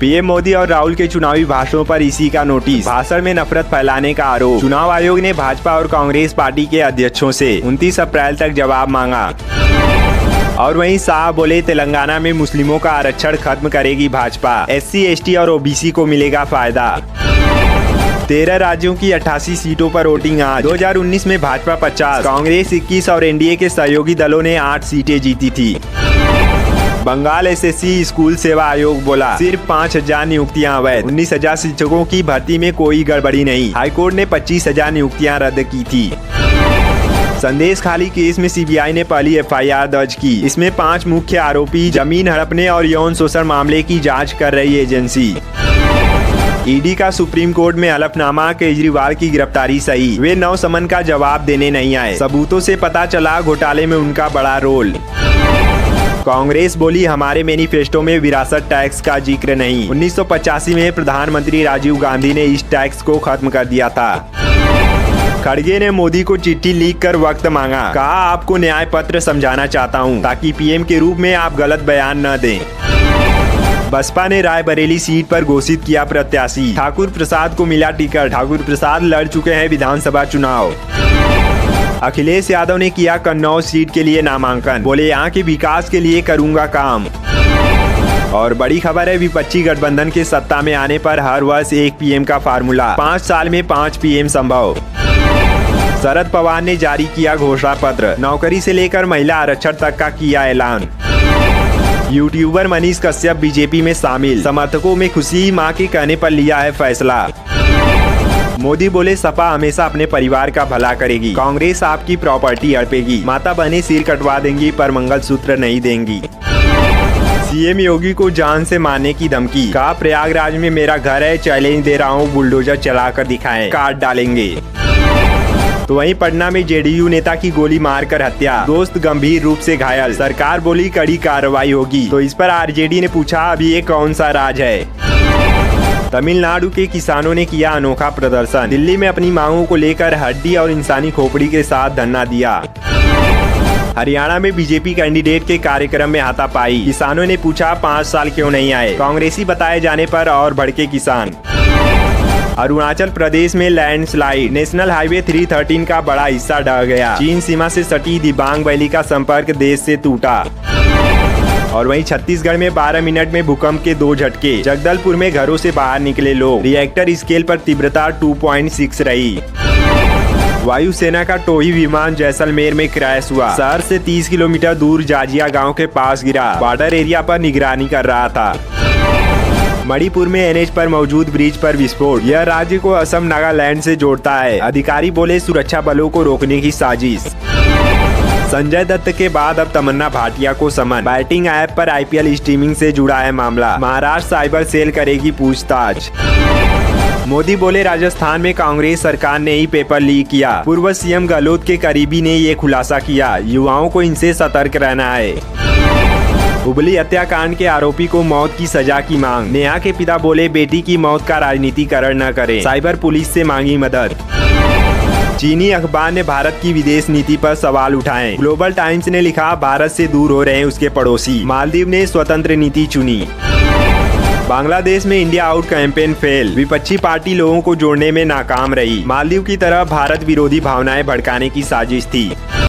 PM Modi और राहुल के चुनावी भाषणों पर इसी का नोटिस। भाषण में नफरत फैलाने का आरोप। चुनाव आयोग ने भाजपा और कांग्रेस पार्टी के अध्यक्षों से 29 अप्रैल तक जवाब मांगा। और वहीं शाह बोले तेलंगाना में मुस्लिमों का आरक्षण खत्म करेगी भाजपा, SC ST और OBC को मिलेगा फायदा। 13 राज्यों की 88 सीटों पर वोटिंग आज। 2019 में भाजपा 50, कांग्रेस 21 और एनडीए के सहयोगी दलों ने 8 सीटें जीती थी। बंगाल SSC स्कूल सेवा आयोग बोला सिर्फ 5,000 नियुक्तियां अवैध। 19,000 शिक्षकों की भर्ती में कोई गड़बड़ी नहीं। हाईकोर्ट ने 25,000 नियुक्तियां रद्द की थी। संदेश खाली केस में CBI ने पहली FIR दर्ज की। इसमें 5 मुख्य आरोपी, जमीन हड़पने और यौन शोषण मामले की जांच कर रही एजेंसी। ईडी का सुप्रीम कोर्ट में हलफनामा, केजरीवाल की गिरफ्तारी सही, वे 9 समन का जवाब देने नहीं आए। सबूतों से पता चला घोटाले में उनका बड़ा रोल। कांग्रेस बोली हमारे मैनिफेस्टो में विरासत टैक्स का जिक्र नहीं। 1985 में प्रधानमंत्री राजीव गांधी ने इस टैक्स को खत्म कर दिया था। खड़गे ने मोदी को चिट्ठी लिख कर वक्त मांगा, कहा आपको न्याय पत्र समझाना चाहता हूं ताकि PM के रूप में आप गलत बयान न दें। बसपा ने रायबरेली सीट पर घोषित किया प्रत्याशी, ठाकुर प्रसाद को मिला टिकट। ठाकुर प्रसाद लड़ चुके हैं विधानसभा चुनाव। अखिलेश यादव ने किया कन्नौज सीट के लिए नामांकन, बोले यहाँ के विकास के लिए करूंगा काम। और बड़ी खबर है, विपक्षी गठबंधन के सत्ता में आने पर हर वर्ष 1 PM का फार्मूला, 5 साल में 5 PM संभव। शरद पवार ने जारी किया घोषणा पत्र, नौकरी से लेकर महिला आरक्षण तक का किया ऐलान। यूट्यूबर मनीष कश्यप बीजेपी में शामिल, समर्थकों में खुशी, मां के कहने पर लिया है फैसला। मोदी बोले सपा हमेशा अपने परिवार का भला करेगी, कांग्रेस आपकी प्रॉपर्टी हड़पेगी, माता बहनें सिर कटवा देंगी पर मंगलसूत्र नहीं देंगी। CM योगी को जान से मारने की धमकी, कहा प्रयागराज में मेरा घर है, चैलेंज दे रहा हूँ, बुलडोजर चलाकर दिखाएं, काट डालेंगे। तो वहीं पटना में JDU नेता की गोली मारकर हत्या, दोस्त गंभीर रूप से घायल, सरकार बोली कड़ी कार्रवाई होगी। तो इस पर RJD ने पूछा अभी ये कौन सा राज है। तमिलनाडु के किसानों ने किया अनोखा प्रदर्शन, दिल्ली में अपनी मांगों को लेकर हड्डी और इंसानी खोपड़ी के साथ धरना दिया। हरियाणा में बीजेपी कैंडिडेट के कार्यक्रम में हाथापाई, किसानों ने पूछा 5 साल क्यों नहीं आए, कांग्रेसी बताए जाने पर और भड़के किसान। अरुणाचल प्रदेश में लैंडस्लाइड, नेशनल हाईवे 313 का बड़ा हिस्सा ढह गया। चीन सीमा से सटी दिबांग वैली का संपर्क देश से टूटा। और वहीं छत्तीसगढ़ में 12 मिनट में भूकंप के 2 झटके, जगदलपुर में घरों से बाहर निकले लोग। रिएक्टर स्केल पर तीव्रता 2.6 रही। वायुसेना का टोही विमान जैसलमेर में क्रैश हुआ, शहर से 30 किलोमीटर दूर जाजिया गांव के पास गिरा, बॉर्डर एरिया पर निगरानी कर रहा था। मणिपुर में NH पर मौजूद ब्रिज पर विस्फोट, यह राज्य को असम नागालैंड से जोड़ता है। अधिकारी बोले सुरक्षा बलों को रोकने की साजिश। संजय दत्त के बाद अब तमन्ना भाटिया को समन, बैटिंग ऐप पर IPL स्ट्रीमिंग से जुड़ा है मामला, महाराष्ट्र साइबर सेल करेगी पूछताछ। मोदी बोले राजस्थान में कांग्रेस सरकार ने ही पेपर लीक किया, पूर्व CM गहलोत के करीबी ने ये खुलासा किया, युवाओं को इनसे सतर्क रहना है। हुबली हत्याकांड के आरोपी को मौत की सजा की मांग, नेहा के पिता बोले बेटी की मौत का राजनीतिकरण न करें, साइबर पुलिस से मांगी मदद। चीनी अखबार ने भारत की विदेश नीति पर सवाल उठाए, ग्लोबल टाइम्स ने लिखा भारत से दूर हो रहे हैं उसके पड़ोसी, मालदीव ने स्वतंत्र नीति चुनी। बांग्लादेश में इंडिया आउट कैंपेन फेल, विपक्षी पार्टी लोगों को जोड़ने में नाकाम रही, मालदीव की तरह भारत विरोधी भावनाएं भड़काने की साजिश थी।